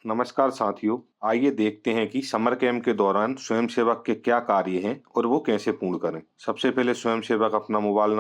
नमस्कार साथियों, आइए देखते हैं कि समर कैंप के दौरान स्वयंसेवक के क्या कार्य हैं और वो कैसे पूर्ण करें। सबसे पहले स्वयंसेवक अपना मोबाइल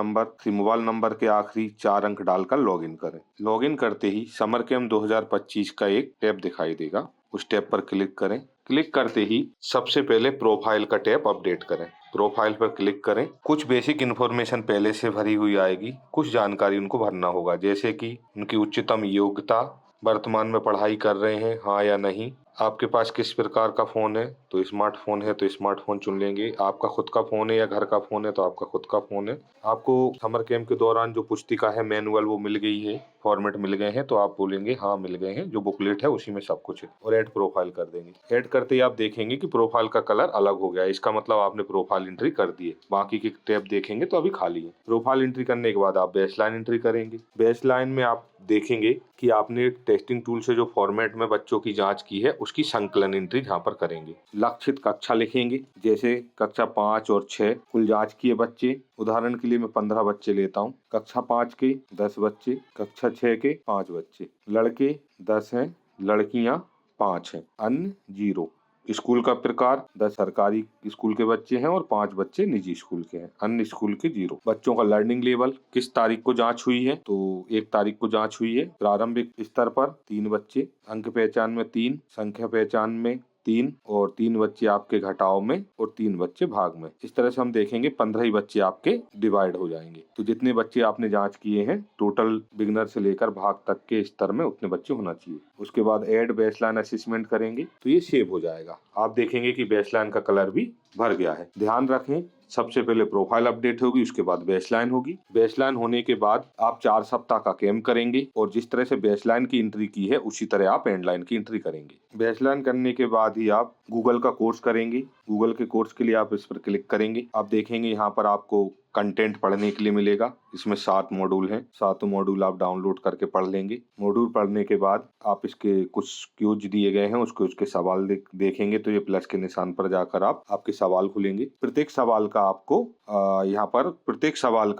नंबर के आखिरी 4 अंक डालकर लॉगिन करें। लॉगिन करते ही समर कैंप 2025 का एक टैब दिखाई देगा। उस टैब पर क्लिक करें। क्लिक करते ही सबसे पहले प्रोफाइल का टैब अपडेट करें। प्रोफाइल पर क्लिक करें। कुछ बेसिक इन्फॉर्मेशन पहले से भरी हुई आएगी। कुछ जानकारी उनको भरना होगा, जैसे कि उनकी उच्चतम योग्यता, वर्तमान में पढ़ाई कर रहे हैं हाँ या नहीं, आपके पास किस प्रकार का फोन है, तो स्मार्टफोन है तो स्मार्टफोन चुन लेंगे, आपका खुद का फोन है या घर का फोन है तो आपका खुद का फोन है। आपको समर कैंप के दौरान जो पुस्तिका है, मैनुअल, वो मिल गई है, फॉर्मेट मिल गए हैं, तो आप बोलेंगे हाँ मिल गए हैं, जो बुकलेट है उसी में सब कुछ है, और ऐड प्रोफाइल कर देंगे। ऐड करते ही आप देखेंगे कि प्रोफाइल का कलर अलग हो गया है। इसका मतलब आपने प्रोफाइल एंट्री कर दी है। बाकी के टैब देखेंगे तो अभी खाली है। प्रोफाइल एंट्री करने के बाद आप बेसलाइन एंट्री करेंगे। बेसलाइन में आप देखेंगे कि आपने टेस्टिंग टूल से जो फॉर्मेट में बच्चों की जांच की है उसकी संकलन एंट्री यहाँ पर करेंगे। लक्षित कक्षा लिखेंगे, जैसे कक्षा 5 और 6 कुल जांच किए बच्चे। उदाहरण के लिए मैं 15 बच्चे लेता हूँ। कक्षा 5 के 10 बच्चे, कक्षा 6 के 5 बच्चे, लड़के 10 हैं, लड़कियां 5 हैं, अन्य 0। स्कूल का प्रकार 10 सरकारी स्कूल के बच्चे हैं और 5 बच्चे निजी स्कूल के हैं, अन्य स्कूल के 0। बच्चों का लर्निंग लेवल, किस तारीख को जांच हुई है, तो 1 तारीख को जांच हुई है। प्रारंभिक स्तर पर 3 बच्चे, अंक पहचान में 3, संख्या पहचान में 3, और 3 बच्चे आपके घटाव में और 3 बच्चे भाग में। इस तरह से हम देखेंगे 15 ही बच्चे आपके डिवाइड हो जाएंगे। तो जितने बच्चे आपने जांच किए हैं टोटल बिगनर से लेकर भाग तक के स्तर में, उतने बच्चे होना चाहिए। उसके बाद ऐड बेसलाइन असेसमेंट करेंगे तो ये सेव हो जाएगा। आप देखेंगे कि बेसलाइन का कलर भी भर गया है। ध्यान रखें, सबसे पहले प्रोफाइल अपडेट होगी, उसके बाद बेसलाइन होगी। बेसलाइन होने के बाद आप 4 सप्ताह का कैंप करेंगे और जिस तरह से बेसलाइन की एंट्री की है उसी तरह आप एंडलाइन की एंट्री करेंगे। बेसलाइन करने के बाद ही आप गूगल का कोर्स करेंगे। गूगल के कोर्स के लिए आप इस पर क्लिक करेंगे। आप देखेंगे यहाँ पर आपको कंटेंट पढ़ने के लिए मिलेगा। इसमें 7 मॉड्यूल हैं। 7 मॉड्यूल आप डाउनलोड करके पढ़ लेंगे। मॉड्यूल पढ़ने के बाद आप इसके कुछ क्यूज दिए गए हैं, उसके सवाल देखेंगे तो ये प्लस के निशान पर जाकर आप आपके सवाल खुलेंगे। प्रत्येक सवाल का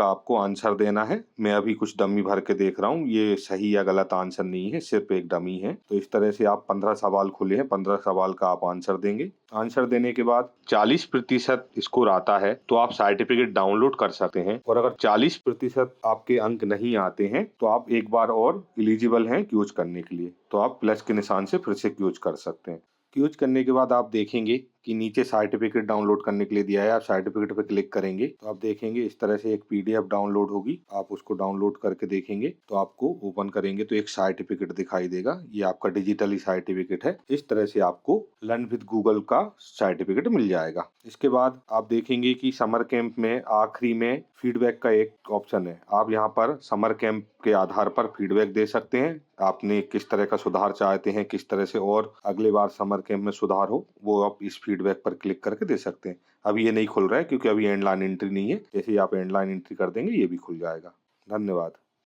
आपको आंसर देना है। मैं अभी कुछ डमी भर के देख रहा हूँ, ये सही या गलत आंसर नहीं है, सिर्फ एक डमी है। तो इस तरह से आप 15 सवाल खुले हैं, 15 सवाल का आप आंसर देंगे। आंसर देने के बाद 40% स्कोर आता है तो आप सर्टिफिकेट डाउनलोड कर सकते हैं, और अगर 40% आपके अंक नहीं आते हैं तो आप एक बार और एलिजिबल हैं क्यूज करने के लिए, तो आप प्लस के निशान से फिर से क्यूज कर सकते हैं। क्यूज करने के बाद आप देखेंगे कि नीचे सर्टिफिकेट डाउनलोड करने के लिए दिया है। आप सर्टिफिकेट पर क्लिक करेंगे तो आप देखेंगे इस तरह से एक पीडीएफ डाउनलोड होगी। आप उसको डाउनलोड करके देखेंगे तो आपको ओपन करेंगे तो एक सर्टिफिकेट दिखाई देगा। ये आपका डिजिटली सर्टिफिकेट है। इस तरह से आपको लर्न विद गूगल का सर्टिफिकेट मिल जाएगा। इसके बाद आप देखेंगे कि समर कैंप में आखिरी में फीडबैक का एक ऑप्शन है। आप यहाँ पर समर कैंप के आधार पर फीडबैक दे सकते हैं। आपने किस तरह का सुधार चाहते हैं, किस तरह से और अगले बार समर कैंप में सुधार हो, वो आप इस फीडबैक पर क्लिक करके दे सकते हैं। अभी ये नहीं खुल रहा है क्योंकि अभी एंड लाइन एंट्री नहीं है। जैसे ही आप एंड लाइन एंट्री कर देंगे ये भी खुल जाएगा। धन्यवाद।